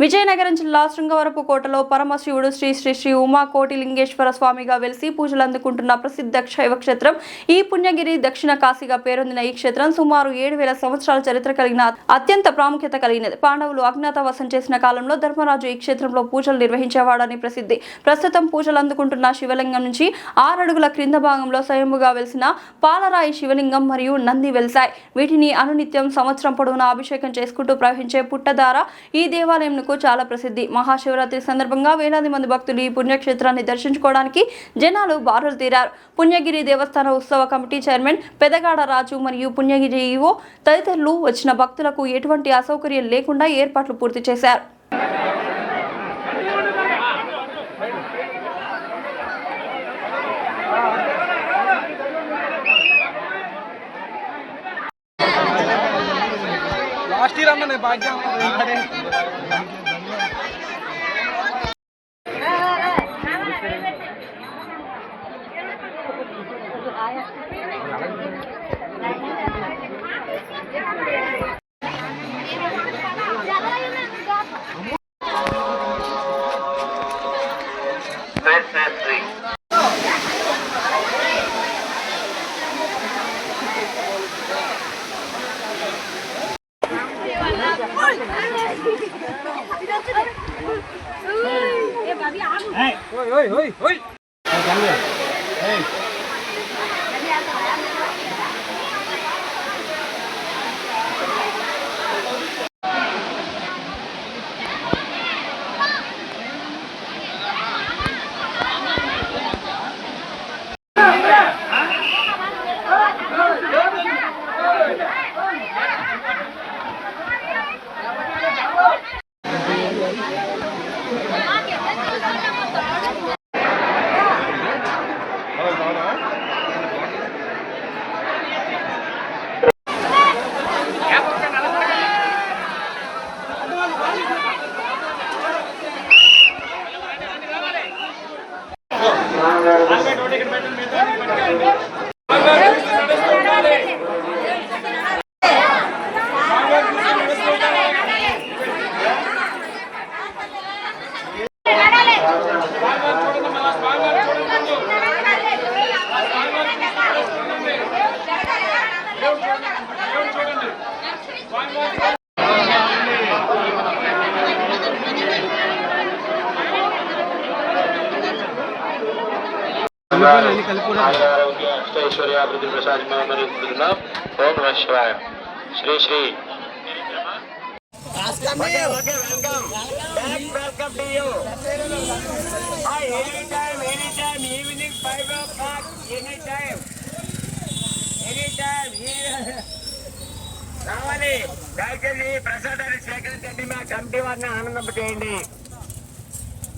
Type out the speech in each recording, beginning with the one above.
విజయనగరం జిల్లా శృంగవరపుకోటలో పరమశివుడు శ్రీ శ్రీ శ్రీ ఉమాకోటిలింగేశ్వర స్వామిగా వెలిసి పూజలు అందుకుంటున్న ప్రసిద్ధ శైవ క్షేత్రం ఈ పుణ్యగిరి దక్షిణ కాశీగా పేరొందిన ఈ క్షేత్రం సుమారు 7,000 సంవత్సరాల చరిత్ర కలిగిన అత్యంత ప్రాముఖ్యత కలిగినది. పాండవులు అజ్ఞాతవాసం చేసిన కాలంలో ధర్మరాజు ఈ క్షేత్రంలో పూజలు నిర్వహించేవాడని ప్రసిద్ధి. ప్రస్తుతం పూజలు అందుకుంటున్న శివలింగం నుంచి 6 అడుగుల క్రింద భాగంలో స్వయంభుగా వెలిసిన పాలరాయి శివలింగం మరియు నంది వెలిశాయి. వీటిని అనునిత్యం సంవత్సరం పొడవునా అభిషేకం చేసుకుంటూ ప్రవహించే పుట్టధార ఈ దేవాలయం చాలా ప్రసిద్ధి. మహాశివరాత్రి సందర్భంగా వేలాది మంది భక్తులు ఈ పుణ్యక్షేత్రాన్ని దర్శించుకోవడానికి జనాలు బారులు తీరారు. పుణ్యగిరి దేవస్థాన ఉత్సవ కమిటీ చైర్మన్ పెదగాడ రాజు మరియు పుణ్యగిరి ఈవో తదితరులు వచ్చిన భక్తులకు ఎటువంటి అసౌకర్యం లేకుండా ఏర్పాట్లు పూర్తి చేశారు. లాస్ట్ ఇయర్ అన్న భాగ్యం अष्टैश्वर्याभिवृद्धि प्रसाद ओम नमः शिवाय Shri Shri welcome to you anytime evening 5 o'clock anytime రావాలి దయచేసి ప్రసాదాన్ని స్వీకరించండి మా కమిటీ వారిని ఆనందం చేయండి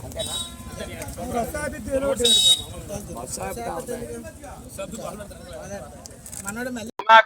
అంతేనా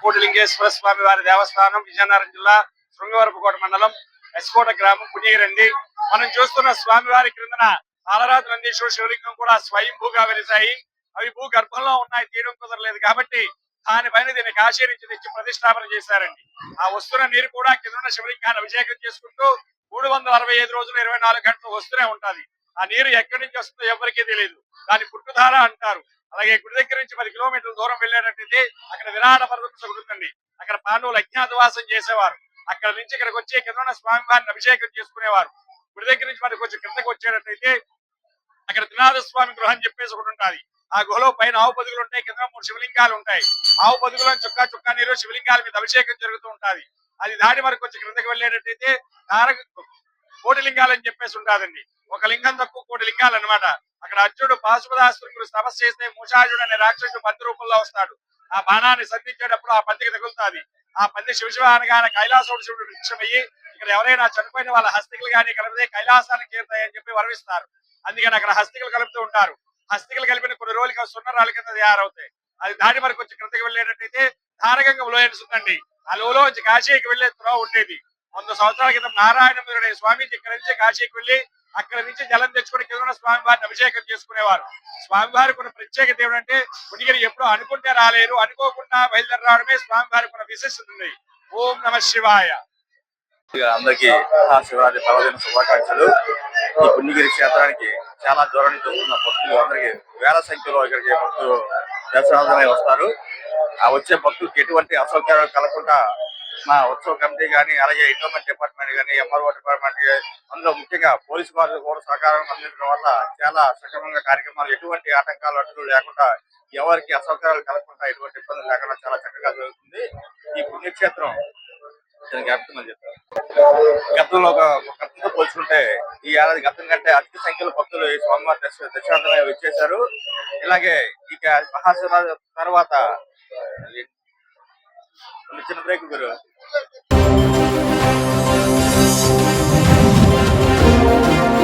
కోటిలింగేశ్వర స్వామి వారి దేవస్థానం విజయనగరం జిల్లా శృంగవరపుకోట మండలం ఎస్కోట గ్రామం పుణ్యగిరండి. మనం చూస్తున్న స్వామి వారి క్రిందన పాలరాజు నందీశ్వర శివలింగం కూడా స్వయంభూగా వెలిశాయి. అవి భూ గర్భంలో ఉన్నాయి, తీయడం కుదరలేదు కాబట్టి దానిపైన దీన్ని కాశీ నుంచి తెచ్చి ప్రతిష్టాపన చేశారండి. ఆ వస్తున్న నీరు కూడా కింద శివలింగాన్ని అభిషేకం చేసుకుంటూ 365 రోజులు 24 గంటలు వస్తూనే ఉంటది. ఆ నీరు ఎక్కడి నుంచి వస్తుందో ఎవరికీ తెలియదు. దాని పుట్టుధార అంటారు. అలాగే గుడి దగ్గర నుంచి 10 కిలోమీటర్ల దూరం వెళ్ళేటట్టయితే అక్కడ విరాట పర్వతం సగుతుందండి. అక్కడ పాండవులు అజ్ఞాతవాసం చేసేవారు. అక్కడ నుంచి ఇక్కడికి వచ్చి కింద స్వామి వారిని అభిషేకం చేసుకునేవారు. గుడి దగ్గర నుంచి మనకి కొంచెం కిందకి వచ్చేటట్టయితే అక్కడ త్రినాథ స్వామి గృహం అని చెప్పేసి ఒకటి ఉంటుంది. ఆ గుహలో పైన ఆవు పదుగులు ఉంటాయి, కింద 3 శివలింగాలు ఉంటాయి. ఆవు పదుగులో చుక్కా నీరు శివలింగాల మీద అభిషేకం జరుగుతూ ఉంటది. అది దాడి మనకు కొంచెం క్రిందకి వెళ్ళేటట్టయితే కోటిలింగాలు అని చెప్పేసి ఉంటాదండి. ఒక లింగం తక్కువ 1 లింగాలు అనమాట. అక్కడ అర్జునుడు పాశుపదాసురుడు తపస్సు చేస్తే మూషాజుడు అనే రాక్షసుడు పంది రూపంలో వస్తాడు. ఆ బాణాన్ని సంధించేటప్పుడు ఆ పందికి తగులుతాది. ఆ పంది శివశివ అనగానే కైలాసోడు శివుడు వృక్షమయ్యి ఇక్కడ ఎవరైనా చనిపోయిన వాళ్ళ హస్తికలు కానీ కలిపితే కైలాసానికి చేరుతాయని చెప్పి వరవిస్తారు. అందుకని అక్కడ హస్తికలు కలుపుతూ ఉంటారు. హస్తికలు కలిపిన కొన్ని రోజులకి సున్నరాల కింద తయారవుతాయి. అది దాడి వరకు వచ్చి క్రిందకి వెళ్ళేటట్టయితే ధారగంగా లోయనిస్తుందండి. ఆ లోలో వచ్చి కాశీకి వెళ్లే త్రోవ ఉండేది. 100 సంవత్సరాల క్రితం నారాయణ స్వామీజీ ఇక్కడ నుంచి కాశీకి వెళ్లి అక్కడ నుంచి జలం తెచ్చుకుని కింద స్వామి వారిని అభిషేకం చేసుకునేవారు. స్వామివారికి ఉన్న ప్రత్యేకత ఏమిటంటే పుణ్యగిరి ఎప్పుడు అనుకుంటే రాలేరు, అనుకోకుండా బయలుదేరి రావడమే స్వామివారికి ఉన్న విశిష్టత ఉంది. ఓం నమ శివాయ. అందరికీ శివరాత్రి పర్వదిన శుభాకాంక్షలు. ఈ పుణ్యగిరి క్షేత్రానికి చాలా దూరం నుంచి వస్తున్న భక్తులు అందరికి వేల సంఖ్యలో ఇక్కడికి భక్తులు దర్శనార్థమై వస్తారు. ఆ వచ్చే భక్తులకు ఎటువంటి అసౌకర్యాలు కలగకుండా మా ఉత్సవ కమిటీ కానీ, అలాగే ఎండోమెంట్ డిపార్ట్మెంట్ కానీ, ఎంఆర్ఓ డిపార్ట్మెంట్, అందులో ముఖ్యంగా పోలీసు వారు కూడా సహకారం అందించడం వల్ల చాలా సక్రమంగా కార్యక్రమాలు ఎటువంటి ఆటంకాలు అడ్డులు లేకుండా, ఎవరికి అసౌకర్యాలు కలగకుండా, ఎటువంటి ఇబ్బందులు లేకుండా చాలా చక్కగా జరుగుతుంది. ఈ పుణ్యక్షేత్రం జ్ఞాపకం చెప్తారు. గతంలో గతంతో పోల్చుకుంటే ఈ ఏడాది గతం కంటే అధిక సంఖ్యలో భక్తులు ఈ స్వామివారి దర్శనార్థమై వచ్చేశారు. ఇలాగే ఇక మహాశివరాత్రి తర్వాత చిన్న బ్రేక్ గురు